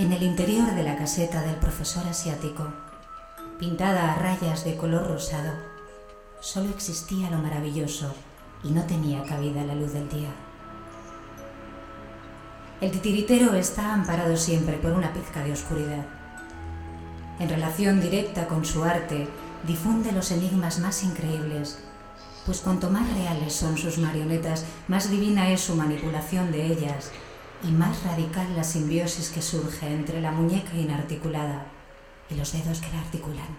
En el interior de la caseta del profesor asiático, pintada a rayas de color rosado, solo existía lo maravilloso y no tenía cabida la luz del día. El titiritero está amparado siempre por una pizca de oscuridad. En relación directa con su arte, difunde los enigmas más increíbles, pues cuanto más reales son sus marionetas, más divina es su manipulación de ellas y más radical la simbiosis que surge entre la muñeca inarticulada y los dedos que la articulan.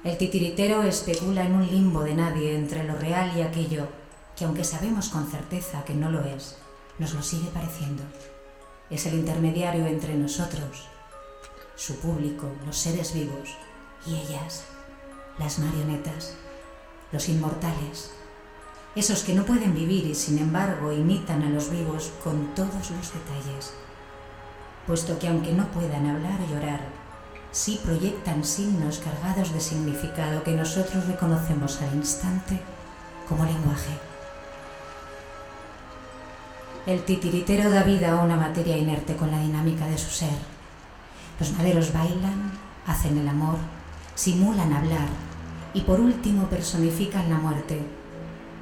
El titiritero especula en un limbo de nadie entre lo real y aquello que, aunque sabemos con certeza que no lo es, nos lo sigue pareciendo. Es el intermediario entre nosotros, su público, los seres vivos, y ellas, las marionetas, los inmortales, esos que no pueden vivir y sin embargo imitan a los vivos con todos los detalles, puesto que aunque no puedan hablar o llorar, sí proyectan signos cargados de significado que nosotros reconocemos al instante como lenguaje. El titiritero da vida a una materia inerte con la dinámica de su ser. Los maderos bailan, hacen el amor, simulan hablar y por último personifican la muerte.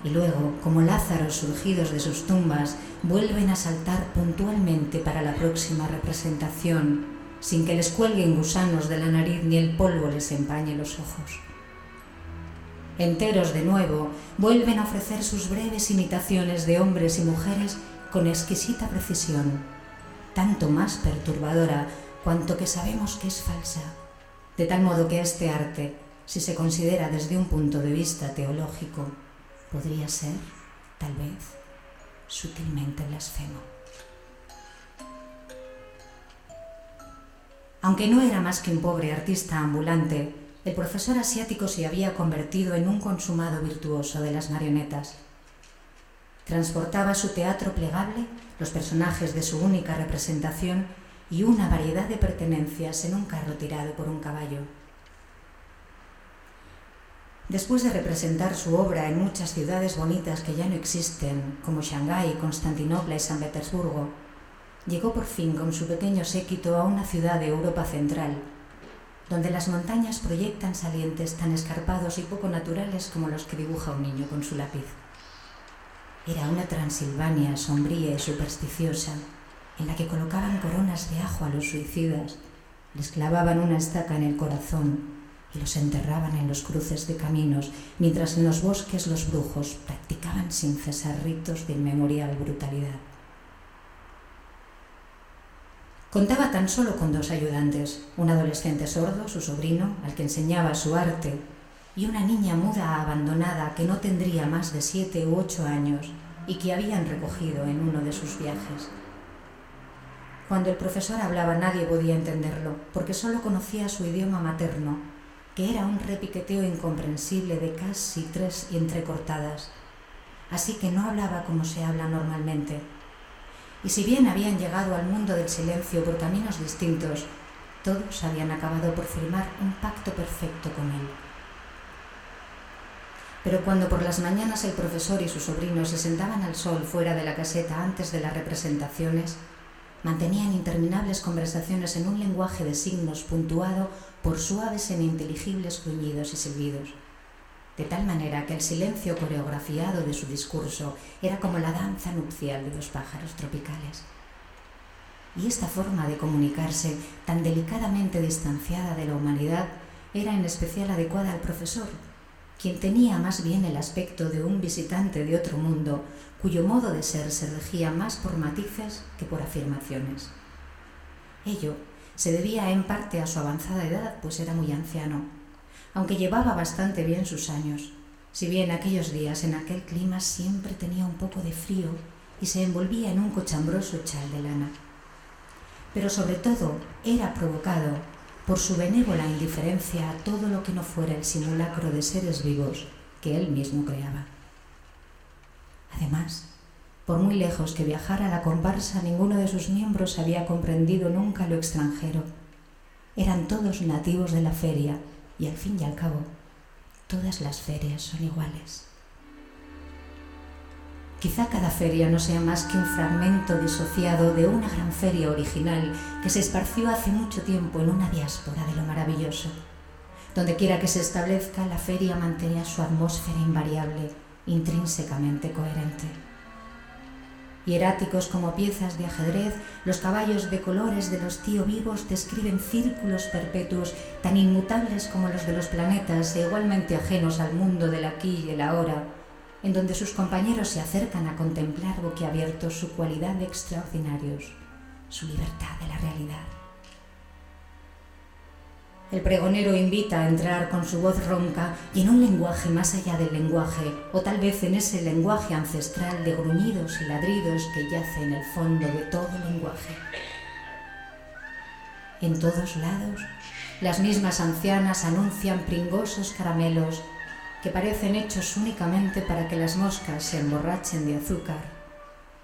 Y luego, como Lázaros surgidos de sus tumbas, vuelven a saltar puntualmente para la próxima representación, sin que les cuelguen gusanos de la nariz ni el polvo les empañe los ojos. Enteros de nuevo, vuelven a ofrecer sus breves imitaciones de hombres y mujeres con exquisita precisión, tanto más perturbadora cuanto que sabemos que es falsa, de tal modo que este arte, si se considera desde un punto de vista teológico, podría ser, tal vez, sutilmente blasfemo. Aunque no era más que un pobre artista ambulante, el profesor asiático se había convertido en un consumado virtuoso de las marionetas. Transportaba su teatro plegable, los personajes de su única representación y una variedad de pertenencias en un carro tirado por un caballo. Después de representar su obra en muchas ciudades bonitas que ya no existen, como Shanghái, Constantinopla y San Petersburgo, llegó por fin con su pequeño séquito a una ciudad de Europa central, donde las montañas proyectan salientes tan escarpados y poco naturales como los que dibuja un niño con su lápiz. Era una Transilvania sombría y supersticiosa, en la que colocaban coronas de ajo a los suicidas, les clavaban una estaca en el corazón y los enterraban en los cruces de caminos, mientras en los bosques los brujos practicaban sin cesar ritos de inmemorial brutalidad. Contaba tan solo con 2 ayudantes, un adolescente sordo, su sobrino, al que enseñaba su arte, y una niña muda abandonada que no tendría más de 7 u 8 años y que habían recogido en uno de sus viajes. Cuando el profesor hablaba nadie podía entenderlo, porque solo conocía su idioma materno, que era un repiqueteo incomprensible de casi 3 entrecortadas, así que no hablaba como se habla normalmente. Y si bien habían llegado al mundo del silencio por caminos distintos, todos habían acabado por firmar un pacto perfecto con él. Pero cuando por las mañanas el profesor y su sobrino se sentaban al sol fuera de la caseta antes de las representaciones, mantenían interminables conversaciones en un lenguaje de signos puntuado por suaves e ininteligibles gruñidos y silbidos, de tal manera que el silencio coreografiado de su discurso era como la danza nupcial de los pájaros tropicales. Y esta forma de comunicarse, tan delicadamente distanciada de la humanidad, era en especial adecuada al profesor, quien tenía más bien el aspecto de un visitante de otro mundo, cuyo modo de ser se regía más por matices que por afirmaciones. Ello se debía en parte a su avanzada edad, pues era muy anciano, aunque llevaba bastante bien sus años, si bien aquellos días en aquel clima siempre tenía un poco de frío y se envolvía en un cochambroso chal de lana. Pero sobre todo era provocado por su benévola indiferencia a todo lo que no fuera el simulacro de seres vivos que él mismo creaba. Además, por muy lejos que viajara la comparsa, ninguno de sus miembros había comprendido nunca lo extranjero. Eran todos nativos de la feria y, al fin y al cabo, todas las ferias son iguales. Quizá cada feria no sea más que un fragmento disociado de una gran feria original que se esparció hace mucho tiempo en una diáspora de lo maravilloso. Donde quiera que se establezca, la feria mantenía su atmósfera invariable, intrínsecamente coherente. Hieráticos como piezas de ajedrez, los caballos de colores de los tío vivos describen círculos perpetuos tan inmutables como los de los planetas e igualmente ajenos al mundo del aquí y el ahora, en donde sus compañeros se acercan a contemplar boquiabiertos su cualidad de extraordinarios, su libertad de la realidad. El pregonero invita a entrar con su voz ronca y en un lenguaje más allá del lenguaje, o tal vez en ese lenguaje ancestral de gruñidos y ladridos que yace en el fondo de todo lenguaje. En todos lados, las mismas ancianas anuncian pringosos caramelos que parecen hechos únicamente para que las moscas se emborrachen de azúcar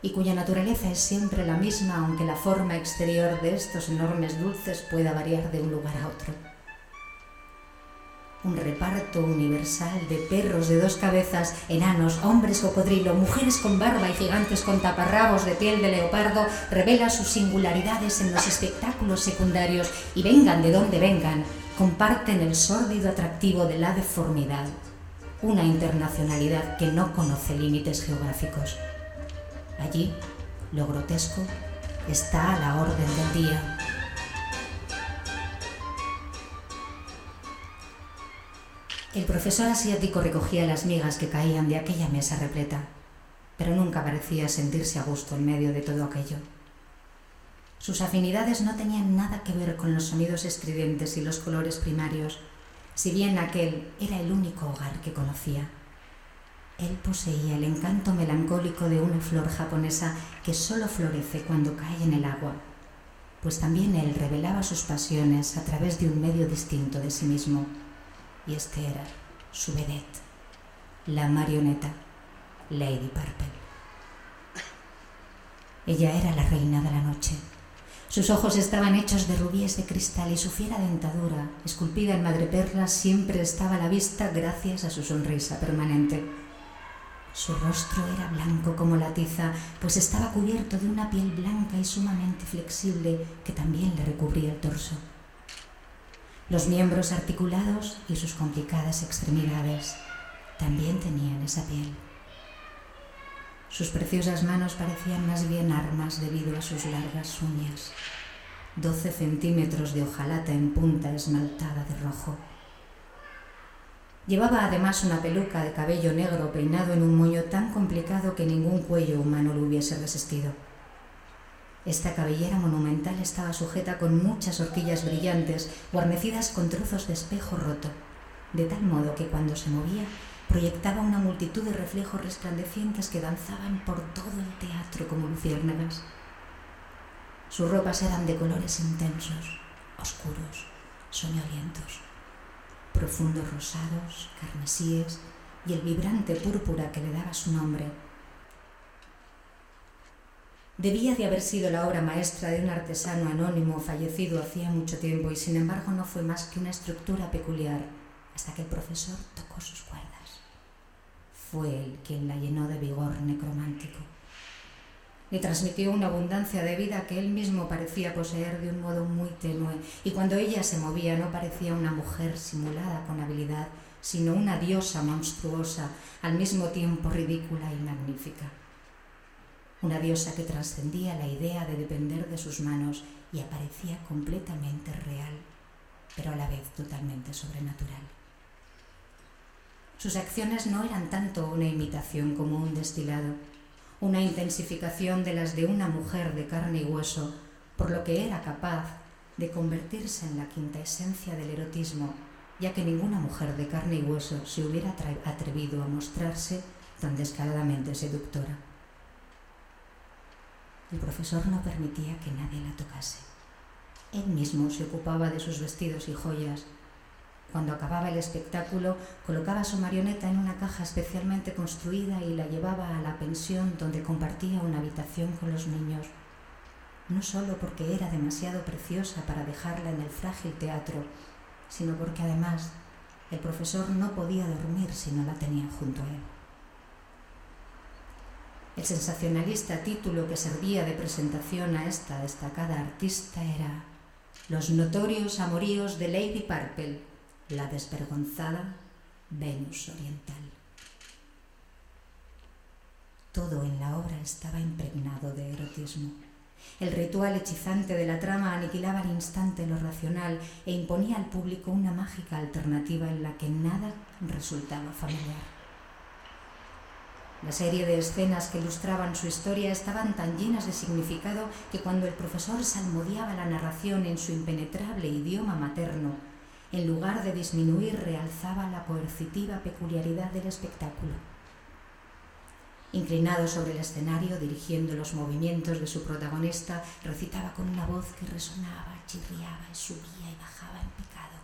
y cuya naturaleza es siempre la misma, aunque la forma exterior de estos enormes dulces pueda variar de un lugar a otro. Un reparto universal de perros de dos cabezas, enanos, hombres cocodrilo, mujeres con barba y gigantes con taparrabos de piel de leopardo revela sus singularidades en los espectáculos secundarios y vengan de donde vengan, comparten el sórdido atractivo de la deformidad, una internacionalidad que no conoce límites geográficos. Allí, lo grotesco está a la orden del día. El profesor asiático recogía las migas que caían de aquella mesa repleta, pero nunca parecía sentirse a gusto en medio de todo aquello. Sus afinidades no tenían nada que ver con los sonidos estridentes y los colores primarios, si bien aquel era el único hogar que conocía. Él poseía el encanto melancólico de una flor japonesa que solo florece cuando cae en el agua, pues también él revelaba sus pasiones a través de un medio distinto de sí mismo, y este era su vedette, la marioneta, Lady Purple. Ella era la reina de la noche. Sus ojos estaban hechos de rubíes de cristal y su fiera dentadura, esculpida en madreperlas, siempre estaba a la vista gracias a su sonrisa permanente. Su rostro era blanco como la tiza, pues estaba cubierto de una piel blanca y sumamente flexible que también le recubría el torso. Los miembros articulados y sus complicadas extremidades también tenían esa piel. Sus preciosas manos parecían más bien armas debido a sus largas uñas, 12 centímetros de hojalata en punta esmaltada de rojo. Llevaba además una peluca de cabello negro peinado en un moño tan complicado que ningún cuello humano lo hubiese resistido. Esta cabellera monumental estaba sujeta con muchas horquillas brillantes, guarnecidas con trozos de espejo roto, de tal modo que cuando se movía proyectaba una multitud de reflejos resplandecientes que danzaban por todo el teatro como luciérnagas. Sus ropas eran de colores intensos, oscuros, soñolientos, profundos rosados, carmesíes y el vibrante púrpura que le daba su nombre. Debía de haber sido la obra maestra de un artesano anónimo fallecido hacía mucho tiempo y sin embargo no fue más que una estructura peculiar hasta que el profesor tocó sus cuerdas. Fue él quien la llenó de vigor necromántico. Le transmitió una abundancia de vida que él mismo parecía poseer de un modo muy tenue, y cuando ella se movía no parecía una mujer simulada con habilidad, sino una diosa monstruosa, al mismo tiempo ridícula y magnífica. Una diosa que trascendía la idea de depender de sus manos y aparecía completamente real, pero a la vez totalmente sobrenatural. Sus acciones no eran tanto una imitación como un destilado, una intensificación de las de una mujer de carne y hueso, por lo que era capaz de convertirse en la quinta esencia del erotismo, ya que ninguna mujer de carne y hueso se hubiera atrevido a mostrarse tan descaradamente seductora. El profesor no permitía que nadie la tocase. Él mismo se ocupaba de sus vestidos y joyas. Cuando acababa el espectáculo, colocaba su marioneta en una caja especialmente construida y la llevaba a la pensión donde compartía una habitación con los niños. No solo porque era demasiado preciosa para dejarla en el frágil teatro, sino porque además el profesor no podía dormir si no la tenía junto a él. El sensacionalista título que servía de presentación a esta destacada artista era Los notorios amoríos de Lady Purple, la desvergonzada Venus Oriental. Todo en la obra estaba impregnado de erotismo. El ritual hechizante de la trama aniquilaba al instante lo racional e imponía al público una mágica alternativa en la que nada resultaba familiar. La serie de escenas que ilustraban su historia estaban tan llenas de significado que cuando el profesor salmodiaba la narración en su impenetrable idioma materno, en lugar de disminuir, realzaba la coercitiva peculiaridad del espectáculo. Inclinado sobre el escenario, dirigiendo los movimientos de su protagonista, recitaba con una voz que resonaba, chirriaba y subía y bajaba en picado,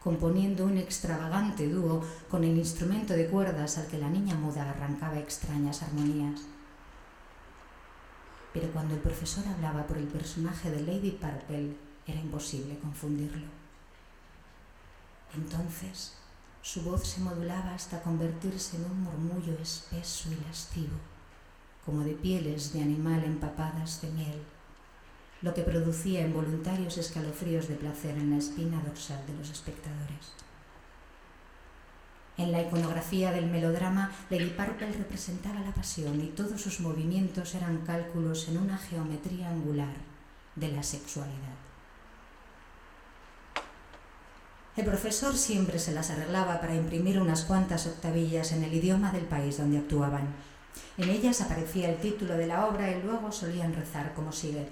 componiendo un extravagante dúo con el instrumento de cuerdas al que la niña muda arrancaba extrañas armonías. Pero cuando el profesor hablaba por el personaje de Lady Purple, era imposible confundirlo. Entonces, su voz se modulaba hasta convertirse en un murmullo espeso y lascivo, como de pieles de animal empapadas de miel, lo que producía involuntarios escalofríos de placer en la espina dorsal de los espectadores. En la iconografía del melodrama, Lady Purple representaba la pasión y todos sus movimientos eran cálculos en una geometría angular de la sexualidad. El profesor siempre se las arreglaba para imprimir unas cuantas octavillas en el idioma del país donde actuaban. En ellas aparecía el título de la obra y luego solían rezar como sigue: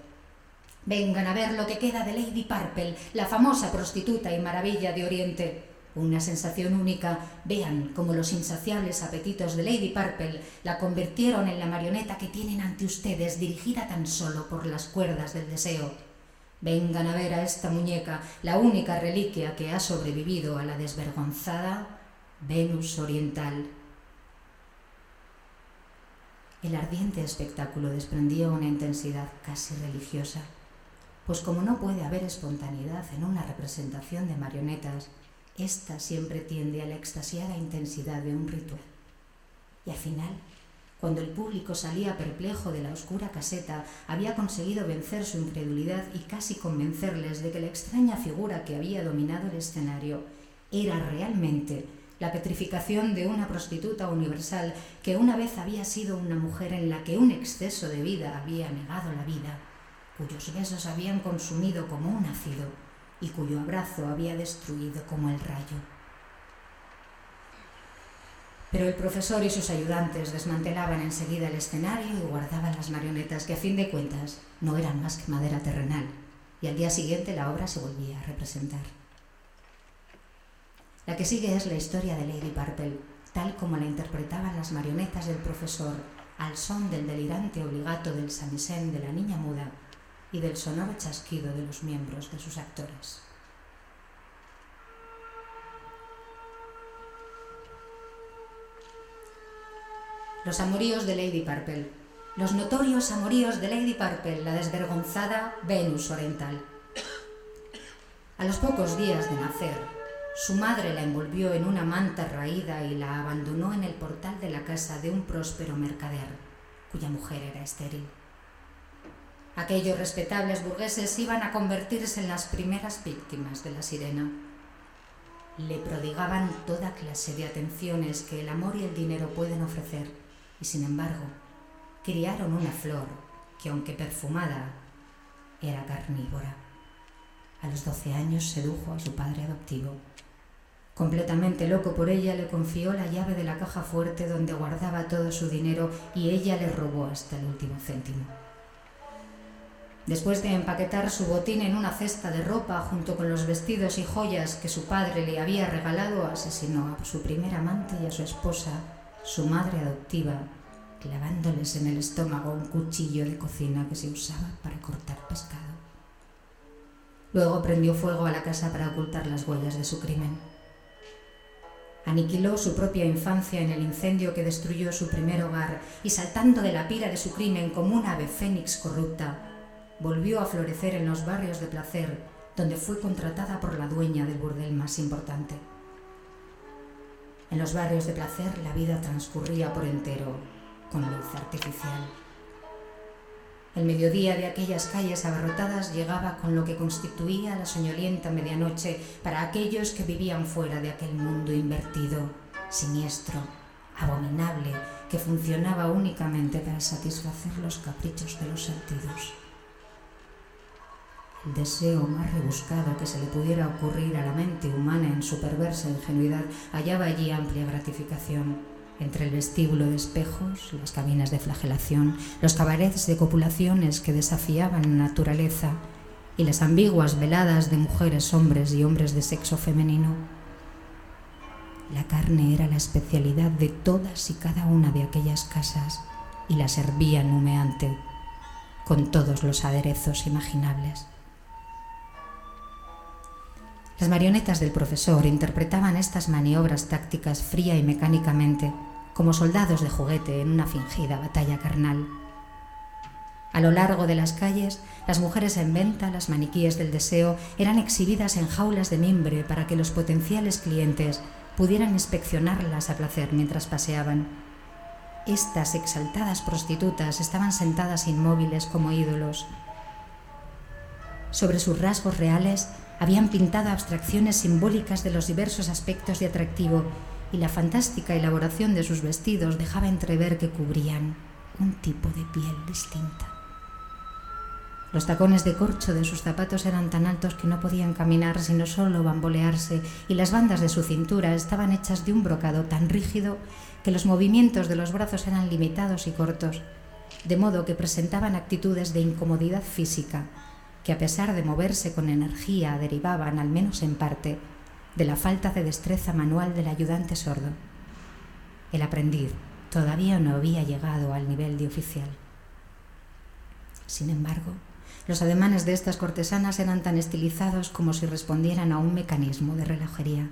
Vengan a ver lo que queda de Lady Purple, la famosa prostituta y maravilla de Oriente. Una sensación única. Vean cómo los insaciables apetitos de Lady Purple la convirtieron en la marioneta que tienen ante ustedes, dirigida tan solo por las cuerdas del deseo. Vengan a ver a esta muñeca, la única reliquia que ha sobrevivido a la desvergonzada Venus Oriental. El ardiente espectáculo desprendía una intensidad casi religiosa, pues como no puede haber espontaneidad en una representación de marionetas, ésta siempre tiende a la extasiada intensidad de un ritual. Y al final, cuando el público salía perplejo de la oscura caseta, había conseguido vencer su incredulidad y casi convencerles de que la extraña figura que había dominado el escenario era realmente la petrificación de una prostituta universal que una vez había sido una mujer en la que un exceso de vida había negado la vida, cuyos besos habían consumido como un ácido y cuyo abrazo había destruido como el rayo. Pero el profesor y sus ayudantes desmantelaban enseguida el escenario y guardaban las marionetas, que a fin de cuentas no eran más que madera terrenal, y al día siguiente la obra se volvía a representar. La que sigue es la historia de Lady Purple, tal como la interpretaban las marionetas del profesor, al son del delirante obligato del samisen de la niña muda y del sonoro chasquido de los miembros de sus actores. Los amoríos de Lady Purple. Los notorios amoríos de Lady Purple, la desvergonzada Venus Oriental. A los pocos días de nacer, su madre la envolvió en una manta raída y la abandonó en el portal de la casa de un próspero mercader, cuya mujer era estéril. Aquellos respetables burgueses iban a convertirse en las primeras víctimas de la sirena. Le prodigaban toda clase de atenciones que el amor y el dinero pueden ofrecer, y sin embargo, criaron una flor que, aunque perfumada, era carnívora. A los 12 años sedujo a su padre adoptivo. Completamente loco por ella, le confió la llave de la caja fuerte donde guardaba todo su dinero y ella le robó hasta el último céntimo. Después de empaquetar su botín en una cesta de ropa junto con los vestidos y joyas que su padre le había regalado, asesinó a su primer amante y a su esposa, su madre adoptiva, clavándoles en el estómago un cuchillo de cocina que se usaba para cortar pescado. Luego prendió fuego a la casa para ocultar las huellas de su crimen. Aniquiló su propia infancia en el incendio que destruyó su primer hogar y, saltando de la pira de su crimen como un ave fénix corrupta, volvió a florecer en los barrios de placer, donde fue contratada por la dueña del burdel más importante. En los barrios de placer la vida transcurría por entero con luz artificial. El mediodía de aquellas calles abarrotadas llegaba con lo que constituía la soñolienta medianoche para aquellos que vivían fuera de aquel mundo invertido, siniestro, abominable, que funcionaba únicamente para satisfacer los caprichos de los sentidos. El deseo más rebuscado que se le pudiera ocurrir a la mente humana en su perversa ingenuidad hallaba allí amplia gratificación. Entre el vestíbulo de espejos, las cabinas de flagelación, los cabarets de copulaciones que desafiaban la naturaleza y las ambiguas veladas de mujeres, hombres y hombres de sexo femenino. La carne era la especialidad de todas y cada una de aquellas casas y la servían humeante, con todos los aderezos imaginables. Las marionetas del profesor interpretaban estas maniobras tácticas fría y mecánicamente, como soldados de juguete en una fingida batalla carnal. A lo largo de las calles, las mujeres en venta, las maniquíes del deseo, eran exhibidas en jaulas de mimbre para que los potenciales clientes pudieran inspeccionarlas a placer mientras paseaban. Estas exaltadas prostitutas estaban sentadas inmóviles como ídolos. Sobre sus rasgos reales habían pintado abstracciones simbólicas de los diversos aspectos de atractivo, y la fantástica elaboración de sus vestidos dejaba entrever que cubrían un tipo de piel distinta. Los tacones de corcho de sus zapatos eran tan altos que no podían caminar sino solo bambolearse, y las bandas de su cintura estaban hechas de un brocado tan rígido que los movimientos de los brazos eran limitados y cortos, de modo que presentaban actitudes de incomodidad física que, a pesar de moverse con energía, derivaban, al menos en parte, de la falta de destreza manual del ayudante sordo. El aprendiz todavía no había llegado al nivel de oficial. Sin embargo, los ademanes de estas cortesanas eran tan estilizados como si respondieran a un mecanismo de relojería.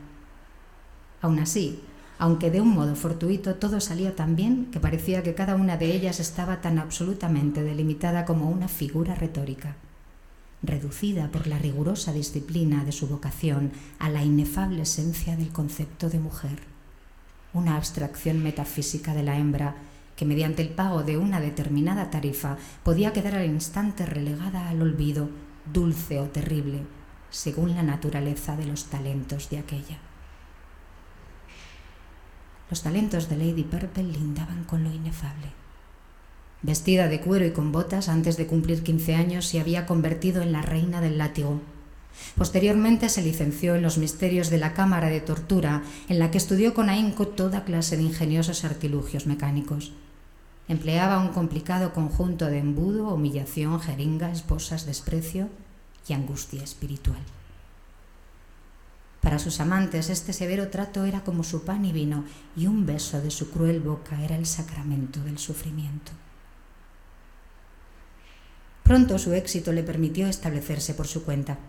Aún así, aunque de un modo fortuito, todo salía tan bien que parecía que cada una de ellas estaba tan absolutamente delimitada como una figura retórica, reducida por la rigurosa disciplina de su vocación a la inefable esencia del concepto de mujer, una abstracción metafísica de la hembra que, mediante el pago de una determinada tarifa, podía quedar al instante relegada al olvido, dulce o terrible, según la naturaleza de los talentos de aquella. Los talentos de Lady Purple lindaban con lo inefable. Vestida de cuero y con botas, antes de cumplir 15 años se había convertido en la reina del látigo. Posteriormente se licenció en los misterios de la cámara de tortura, en la que estudió con ahínco toda clase de ingeniosos artilugios mecánicos. Empleaba un complicado conjunto de embudo, humillación, jeringa, esposas, desprecio y angustia espiritual. Para sus amantes este severo trato era como su pan y vino, y un beso de su cruel boca era el sacramento del sufrimiento. Pronto su éxito le permitió establecerse por su cuenta.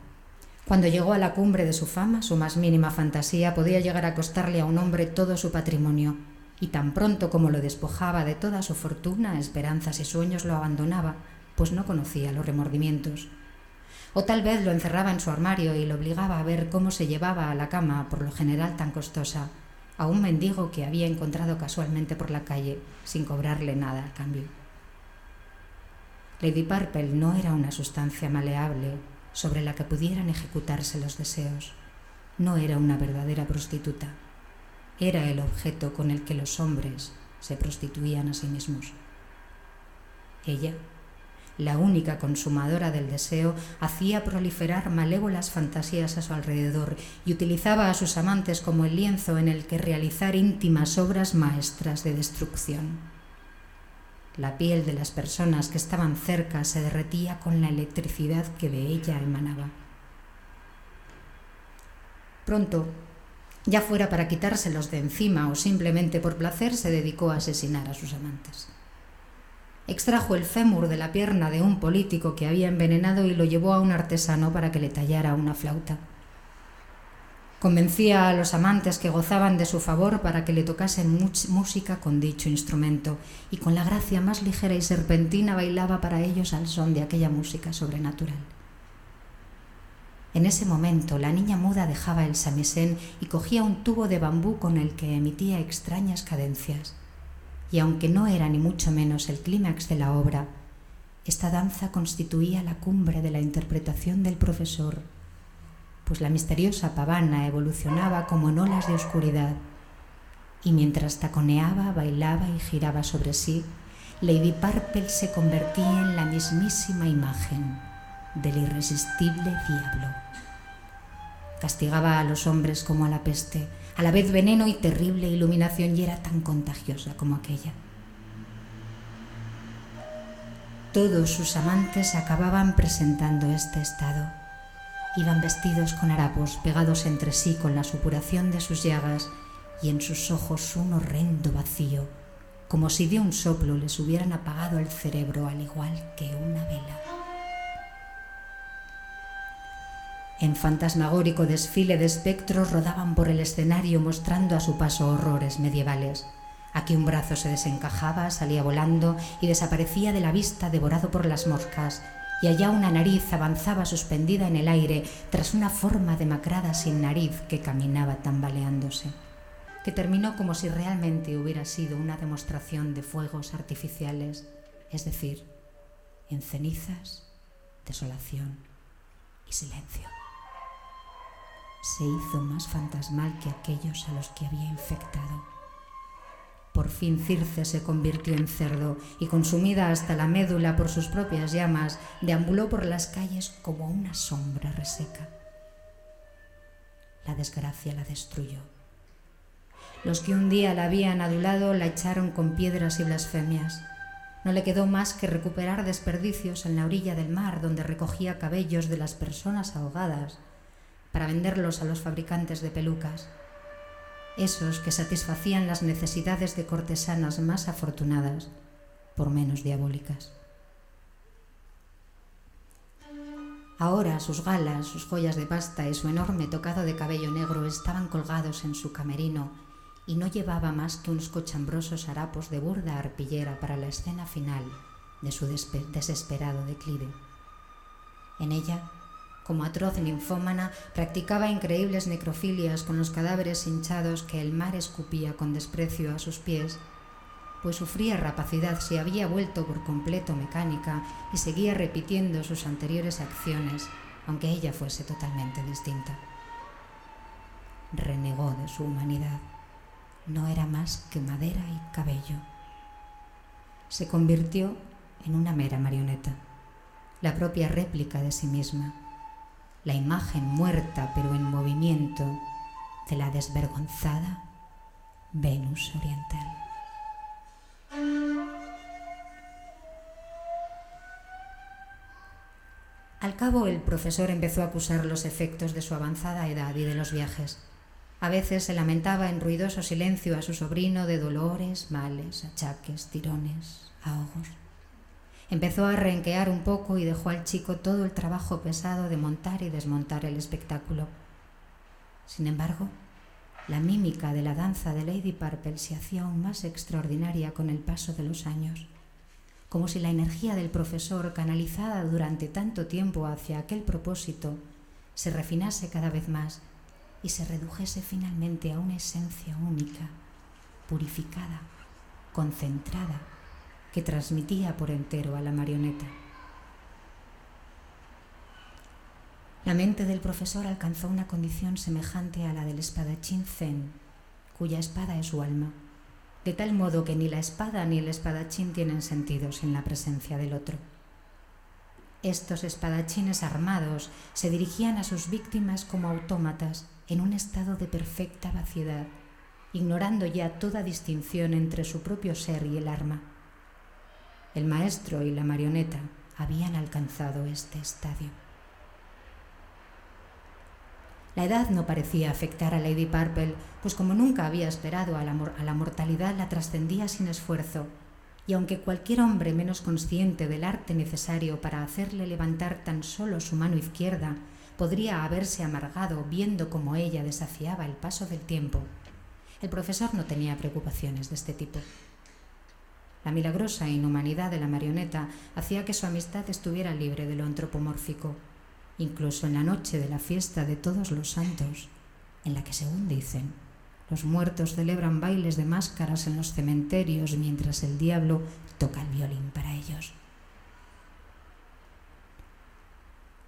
Cuando llegó a la cumbre de su fama, su más mínima fantasía podía llegar a costarle a un hombre todo su patrimonio, y tan pronto como lo despojaba de toda su fortuna, esperanzas y sueños, lo abandonaba, pues no conocía los remordimientos. O tal vez lo encerraba en su armario y lo obligaba a ver cómo se llevaba a la cama, por lo general tan costosa, a un mendigo que había encontrado casualmente por la calle, sin cobrarle nada a cambio. Lady Purple no era una sustancia maleable sobre la que pudieran ejecutarse los deseos. No era una verdadera prostituta. Era el objeto con el que los hombres se prostituían a sí mismos. Ella, la única consumadora del deseo, hacía proliferar malévolas fantasías a su alrededor y utilizaba a sus amantes como el lienzo en el que realizar íntimas obras maestras de destrucción. La piel de las personas que estaban cerca se derretía con la electricidad que de ella emanaba. Pronto, ya fuera para quitárselos de encima o simplemente por placer, se dedicó a asesinar a sus amantes. Extrajo el fémur de la pierna de un político que había envenenado y lo llevó a un artesano para que le tallara una flauta. Convencía a los amantes que gozaban de su favor para que le tocasen música con dicho instrumento, y con la gracia más ligera y serpentina bailaba para ellos al son de aquella música sobrenatural. En ese momento la niña muda dejaba el samisen y cogía un tubo de bambú con el que emitía extrañas cadencias. y aunque no era ni mucho menos el clímax de la obra, esta danza constituía la cumbre de la interpretación del profesor, pues la misteriosa pavana evolucionaba como en olas de oscuridad, y mientras taconeaba, bailaba y giraba sobre sí, Lady Purple se convertía en la mismísima imagen del irresistible diablo. Castigaba a los hombres como a la peste, a la vez veneno y terrible iluminación, y era tan contagiosa como aquella. Todos sus amantes acababan presentando este estado. Iban vestidos con harapos pegados entre sí con la supuración de sus llagas, y en sus ojos un horrendo vacío, como si de un soplo les hubieran apagado el cerebro al igual que una vela. En fantasmagórico desfile de espectros rodaban por el escenario mostrando a su paso horrores medievales. Aquí un brazo se desencajaba, salía volando y desaparecía de la vista devorado por las moscas, y allá una nariz avanzaba suspendida en el aire tras una forma demacrada sin nariz que caminaba tambaleándose, que terminó como si realmente hubiera sido una demostración de fuegos artificiales, es decir, en cenizas, desolación y silencio. Se hizo más fantasmal que aquellos a los que había infectado. Por fin Circe se convirtió en cerdo y, consumida hasta la médula por sus propias llamas, deambuló por las calles como una sombra reseca. La desgracia la destruyó. Los que un día la habían adulado la echaron con piedras y blasfemias. No le quedó más que recuperar desperdicios en la orilla del mar, donde recogía cabellos de las personas ahogadas para venderlos a los fabricantes de pelucas, esos que satisfacían las necesidades de cortesanas más afortunadas por menos diabólicas. Ahora sus galas, sus joyas de pasta y su enorme tocado de cabello negro estaban colgados en su camerino, y no llevaba más que unos cochambrosos harapos de burda arpillera para la escena final de su desesperado declive. En ella, como atroz ninfómana, practicaba increíbles necrofilias con los cadáveres hinchados que el mar escupía con desprecio a sus pies, pues sufría rapacidad, se había vuelto por completo mecánica y seguía repitiendo sus anteriores acciones, aunque ella fuese totalmente distinta. Renegó de su humanidad. No era más que madera y cabello. Se convirtió en una mera marioneta, la propia réplica de sí misma, la imagen muerta pero en movimiento de la desvergonzada Venus oriental. Al cabo, el profesor empezó a acusar los efectos de su avanzada edad y de los viajes. A veces se lamentaba en ruidoso silencio a su sobrino de dolores, males, achaques, tirones, ahogos. Empezó a renquear un poco y dejó al chico todo el trabajo pesado de montar y desmontar el espectáculo. Sin embargo, la mímica de la danza de Lady Purple se hacía aún más extraordinaria con el paso de los años, como si la energía del profesor, canalizada durante tanto tiempo hacia aquel propósito, se refinase cada vez más y se redujese finalmente a una esencia única, purificada, concentrada, que transmitía por entero a la marioneta. La mente del profesor alcanzó una condición semejante a la del espadachín Zen, cuya espada es su alma, de tal modo que ni la espada ni el espadachín tienen sentido sin la presencia del otro. Estos espadachines armados se dirigían a sus víctimas como autómatas en un estado de perfecta vaciedad, ignorando ya toda distinción entre su propio ser y el arma. El maestro y la marioneta habían alcanzado este estadio. La edad no parecía afectar a Lady Purple, pues como nunca había esperado a la mortalidad, la trascendía sin esfuerzo, y aunque cualquier hombre menos consciente del arte necesario para hacerle levantar tan solo su mano izquierda podría haberse amargado viendo cómo ella desafiaba el paso del tiempo, el profesor no tenía preocupaciones de este tipo. La milagrosa inhumanidad de la marioneta hacía que su amistad estuviera libre de lo antropomórfico, incluso en la noche de la fiesta de Todos los Santos, en la que, según dicen, Los muertos celebran bailes de máscaras en los cementerios mientras el diablo toca el violín para ellos.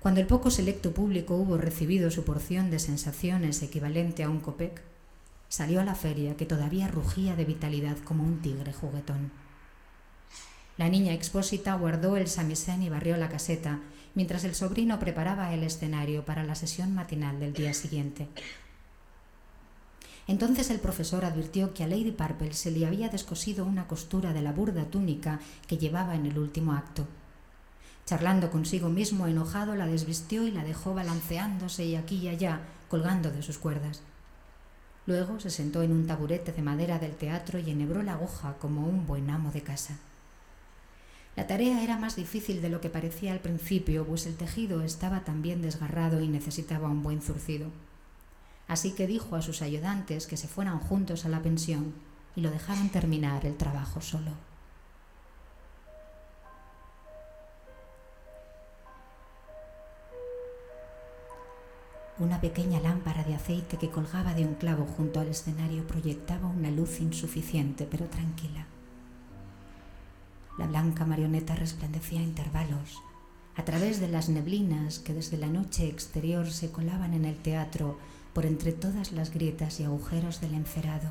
Cuando el poco selecto público hubo recibido su porción de sensaciones equivalente a un copec, salió a la feria que todavía rugía de vitalidad como un tigre juguetón. La niña expósita guardó el samisén y barrió la caseta, mientras el sobrino preparaba el escenario para la sesión matinal del día siguiente. Entonces el profesor advirtió que a Lady Purple se le había descosido una costura de la burda túnica que llevaba en el último acto. Charlando consigo mismo, enojado, la desvistió y la dejó balanceándose y aquí y allá, colgando de sus cuerdas. Luego se sentó en un taburete de madera del teatro y enhebró la aguja como un buen amo de casa. La tarea era más difícil de lo que parecía al principio, pues el tejido estaba también desgarrado y necesitaba un buen zurcido. Así que dijo a sus ayudantes que se fueran juntos a la pensión y lo dejaran terminar el trabajo solo. Una pequeña lámpara de aceite que colgaba de un clavo junto al escenario proyectaba una luz insuficiente pero tranquila. La blanca marioneta resplandecía a intervalos, a través de las neblinas que desde la noche exterior se colaban en el teatro por entre todas las grietas y agujeros del encerado,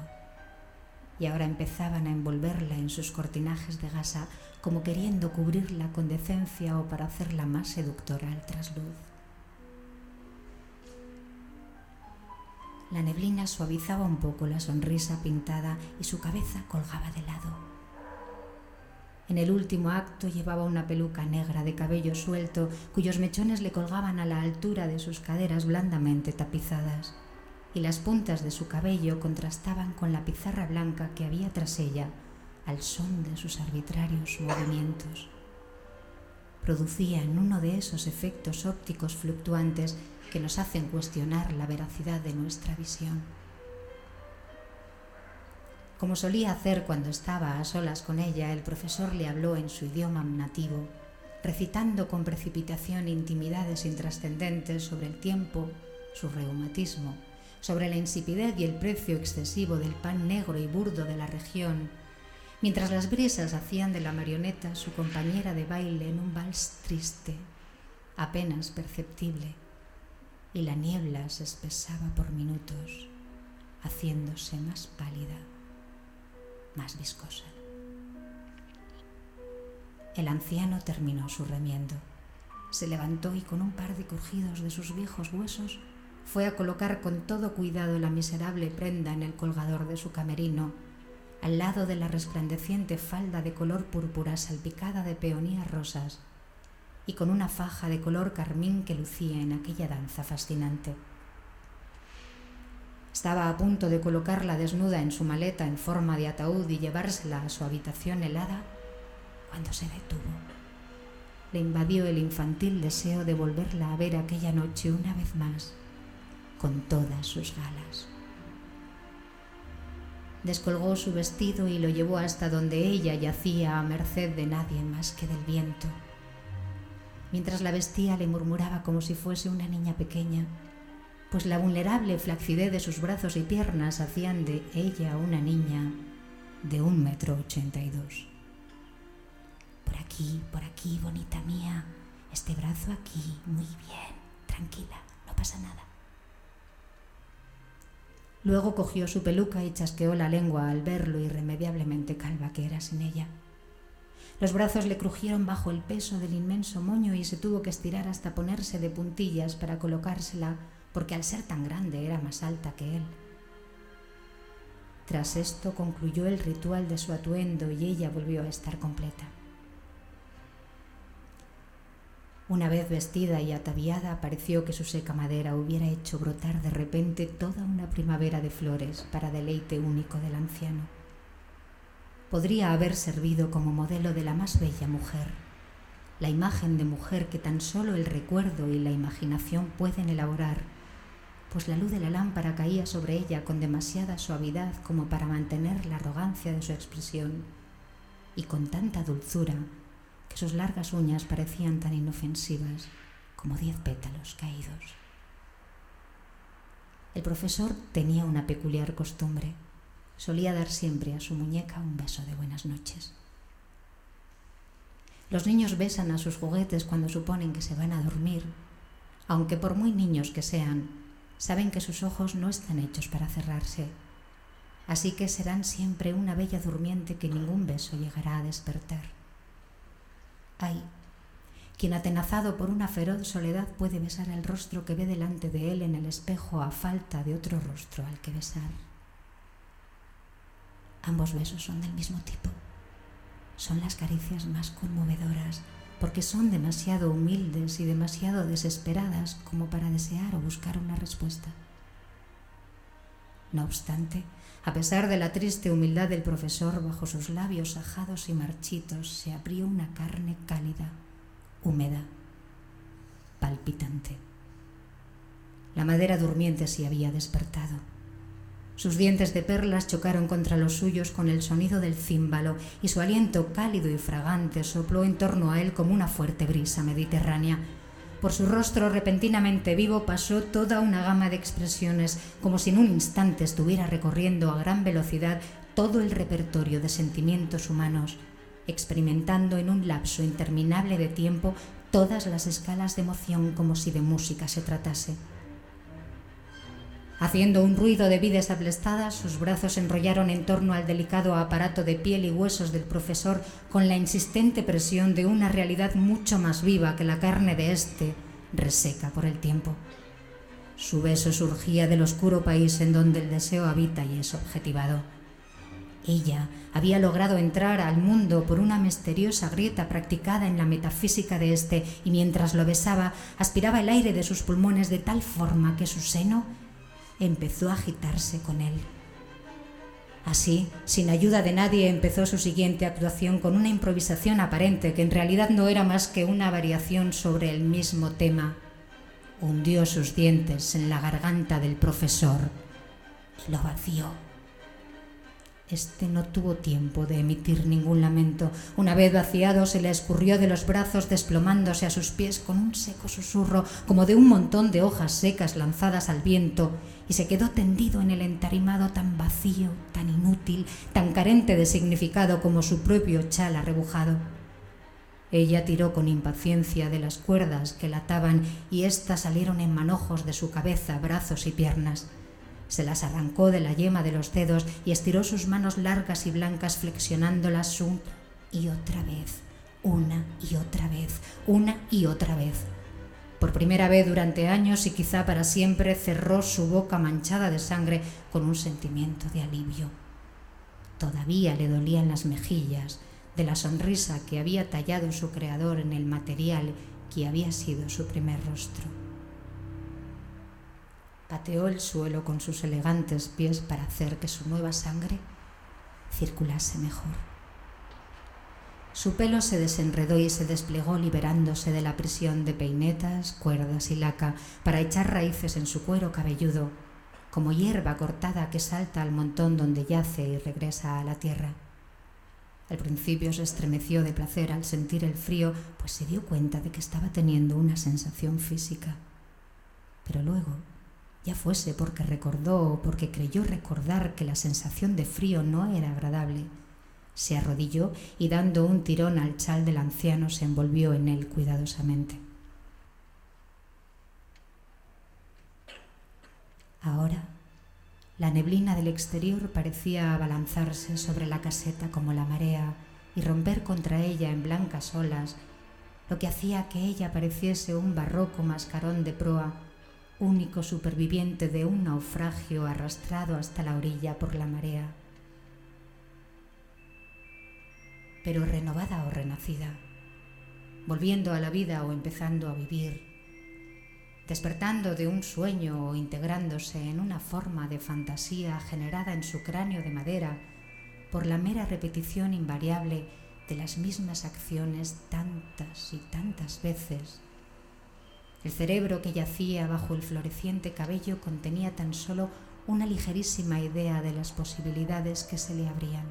y ahora empezaban a envolverla en sus cortinajes de gasa como queriendo cubrirla con decencia o para hacerla más seductora al trasluz. La neblina suavizaba un poco la sonrisa pintada y su cabeza colgaba de lado. En el último acto llevaba una peluca negra de cabello suelto, cuyos mechones le colgaban a la altura de sus caderas blandamente tapizadas, y las puntas de su cabello contrastaban con la pizarra blanca que había tras ella, al son de sus arbitrarios movimientos. Producían uno de esos efectos ópticos fluctuantes que nos hacen cuestionar la veracidad de nuestra visión. Como solía hacer cuando estaba a solas con ella, el profesor le habló en su idioma nativo, recitando con precipitación intimidades intrascendentes sobre el tiempo, su reumatismo, sobre la insipidez y el precio excesivo del pan negro y burdo de la región, mientras las brisas hacían de la marioneta su compañera de baile en un vals triste, apenas perceptible, y la niebla se espesaba por minutos, haciéndose más pálida, más viscosa. El anciano terminó su remiendo. Se levantó y con un par de crujidos de sus viejos huesos fue a colocar con todo cuidado la miserable prenda en el colgador de su camerino, al lado de la resplandeciente falda de color púrpura salpicada de peonías rosas y con una faja de color carmín que lucía en aquella danza fascinante. Estaba a punto de colocarla desnuda en su maleta en forma de ataúd y llevársela a su habitación helada cuando se detuvo. Le invadió el infantil deseo de volverla a ver aquella noche una vez más, con todas sus galas. Descolgó su vestido y lo llevó hasta donde ella yacía a merced de nadie más que del viento. Mientras la vestía le murmuraba como si fuese una niña pequeña, pues la vulnerable flacidez de sus brazos y piernas hacían de ella una niña de 1,82 m. Por aquí, bonita mía, este brazo aquí, muy bien, tranquila, no pasa nada. Luego cogió su peluca y chasqueó la lengua al ver lo irremediablemente calva que era sin ella. Los brazos le crujieron bajo el peso del inmenso moño y se tuvo que estirar hasta ponerse de puntillas para colocársela, porque al ser tan grande era más alta que él. Tras esto concluyó el ritual de su atuendo y ella volvió a estar completa. Una vez vestida y ataviada, pareció que su seca madera hubiera hecho brotar de repente toda una primavera de flores para deleite único del anciano. Podría haber servido como modelo de la más bella mujer, la imagen de mujer que tan solo el recuerdo y la imaginación pueden elaborar, pues la luz de la lámpara caía sobre ella con demasiada suavidad como para mantener la arrogancia de su expresión, y con tanta dulzura que sus largas uñas parecían tan inofensivas como 10 pétalos caídos. El profesor tenía una peculiar costumbre. Solía dar siempre a su muñeca un beso de buenas noches. Los niños besan a sus juguetes cuando suponen que se van a dormir, aunque por muy niños que sean, saben que sus ojos no están hechos para cerrarse, así que serán siempre una bella durmiente que ningún beso llegará a despertar. Ay, quien atenazado por una feroz soledad puede besar el rostro que ve delante de él en el espejo a falta de otro rostro al que besar. Ambos besos son del mismo tipo. Son las caricias más conmovedoras, porque son demasiado humildes y demasiado desesperadas como para desear o buscar una respuesta. No obstante, a pesar de la triste humildad del profesor, bajo sus labios ajados y marchitos se abrió una carne cálida, húmeda, palpitante. La madera durmiente se había despertado. Sus dientes de perlas chocaron contra los suyos con el sonido del címbalo y su aliento cálido y fragante sopló en torno a él como una fuerte brisa mediterránea. Por su rostro repentinamente vivo pasó toda una gama de expresiones, como si en un instante estuviera recorriendo a gran velocidad todo el repertorio de sentimientos humanos, experimentando en un lapso interminable de tiempo todas las escalas de emoción como si de música se tratase. Haciendo un ruido de vides aplestadas, sus brazos se enrollaron en torno al delicado aparato de piel y huesos del profesor con la insistente presión de una realidad mucho más viva que la carne de éste, reseca por el tiempo. Su beso surgía del oscuro país en donde el deseo habita y es objetivado. Ella había logrado entrar al mundo por una misteriosa grieta practicada en la metafísica de éste y mientras lo besaba, aspiraba el aire de sus pulmones de tal forma que su seno empezó a agitarse con él. Así, sin ayuda de nadie, empezó su siguiente actuación con una improvisación aparente que en realidad no era más que una variación sobre el mismo tema. Hundió sus dientes en la garganta del profesor y lo vació. Este no tuvo tiempo de emitir ningún lamento. Una vez vaciado, se le escurrió de los brazos, desplomándose a sus pies con un seco susurro, como de un montón de hojas secas lanzadas al viento, y se quedó tendido en el entarimado tan vacío, tan inútil, tan carente de significado como su propio chal arrebujado. Ella tiró con impaciencia de las cuerdas que la ataban y éstas salieron en manojos de su cabeza, brazos y piernas. Se las arrancó de la yema de los dedos y estiró sus manos largas y blancas flexionándolas una y otra vez, una y otra vez, una y otra vez. Por primera vez durante años y quizá para siempre cerró su boca manchada de sangre con un sentimiento de alivio. Todavía le dolían las mejillas de la sonrisa que había tallado su creador en el material que había sido su primer rostro. Pateó el suelo con sus elegantes pies para hacer que su nueva sangre circulase mejor. Su pelo se desenredó y se desplegó liberándose de la prisión de peinetas, cuerdas y laca para echar raíces en su cuero cabelludo, como hierba cortada que salta al montón donde yace y regresa a la tierra. Al principio se estremeció de placer al sentir el frío, pues se dio cuenta de que estaba teniendo una sensación física. Pero luego, ya fuese porque recordó o porque creyó recordar que la sensación de frío no era agradable, se arrodilló y dando un tirón al chal del anciano se envolvió en él cuidadosamente. Ahora, la neblina del exterior parecía abalanzarse sobre la caseta como la marea y romper contra ella en blancas olas, lo que hacía que ella pareciese un barroco mascarón de proa, único superviviente de un naufragio arrastrado hasta la orilla por la marea. Pero renovada o renacida, volviendo a la vida o empezando a vivir, despertando de un sueño o integrándose en una forma de fantasía generada en su cráneo de madera por la mera repetición invariable de las mismas acciones tantas y tantas veces. El cerebro que yacía bajo el floreciente cabello contenía tan solo una ligerísima idea de las posibilidades que se le abrían.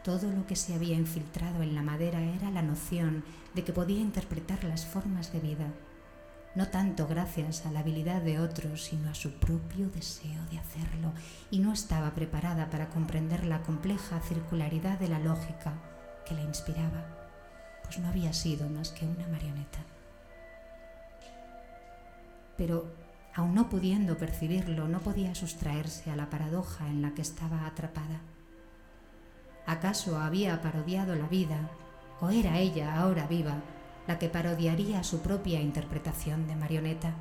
Todo lo que se había infiltrado en la madera era la noción de que podía interpretar las formas de vida, no tanto gracias a la habilidad de otros, sino a su propio deseo de hacerlo, y no estaba preparada para comprender la compleja circularidad de la lógica que la inspiraba, pues no había sido más que una marioneta. Pero, aun no pudiendo percibirlo, no podía sustraerse a la paradoja en la que estaba atrapada. ¿Acaso había parodiado la vida, o era ella, ahora viva, la que parodiaría su propia interpretación de marioneta?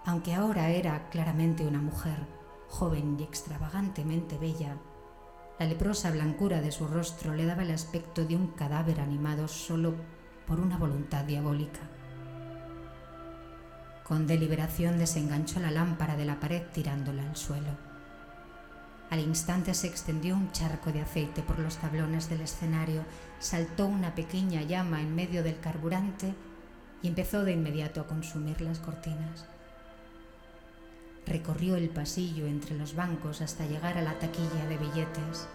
Aunque ahora era claramente una mujer, joven y extravagantemente bella, la leprosa blancura de su rostro le daba el aspecto de un cadáver animado solo por una voluntad diabólica. Con deliberación desenganchó la lámpara de la pared tirándola al suelo. Al instante se extendió un charco de aceite por los tablones del escenario, saltó una pequeña llama en medio del carburante y empezó de inmediato a consumir las cortinas. Recorrió el pasillo entre los bancos hasta llegar a la taquilla de billetes.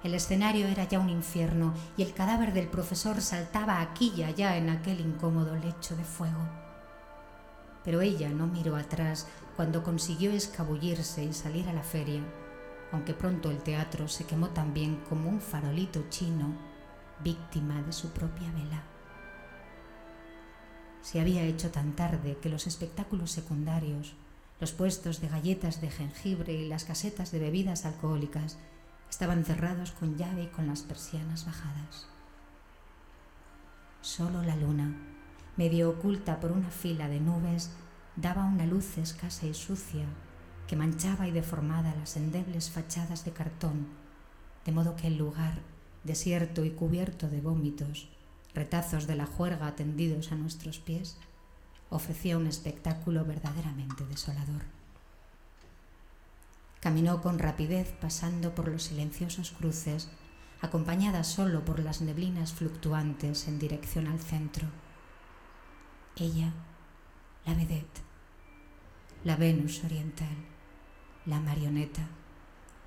El escenario era ya un infierno y el cadáver del profesor saltaba aquí y allá en aquel incómodo lecho de fuego. Pero ella no miró atrás cuando consiguió escabullirse y salir a la feria, aunque pronto el teatro se quemó también como un farolito chino, víctima de su propia vela. Se había hecho tan tarde que los espectáculos secundarios, los puestos de galletas de jengibre y las casetas de bebidas alcohólicas estaban cerrados con llave y con las persianas bajadas. Solo la luna, medio oculta por una fila de nubes, daba una luz escasa y sucia que manchaba y deformaba las endebles fachadas de cartón, de modo que el lugar, desierto y cubierto de vómitos, retazos de la juerga tendidos a nuestros pies, ofrecía un espectáculo verdaderamente desolador. Caminó con rapidez pasando por los silenciosos cruces, acompañada solo por las neblinas fluctuantes en dirección al centro. Ella, la vedette, la Venus oriental, la marioneta,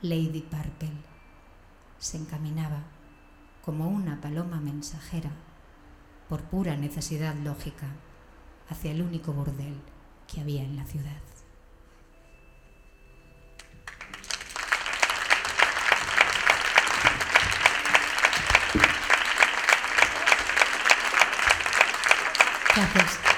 Lady Purple, se encaminaba como una paloma mensajera, por pura necesidad lógica, hacia el único burdel que había en la ciudad. Gracias.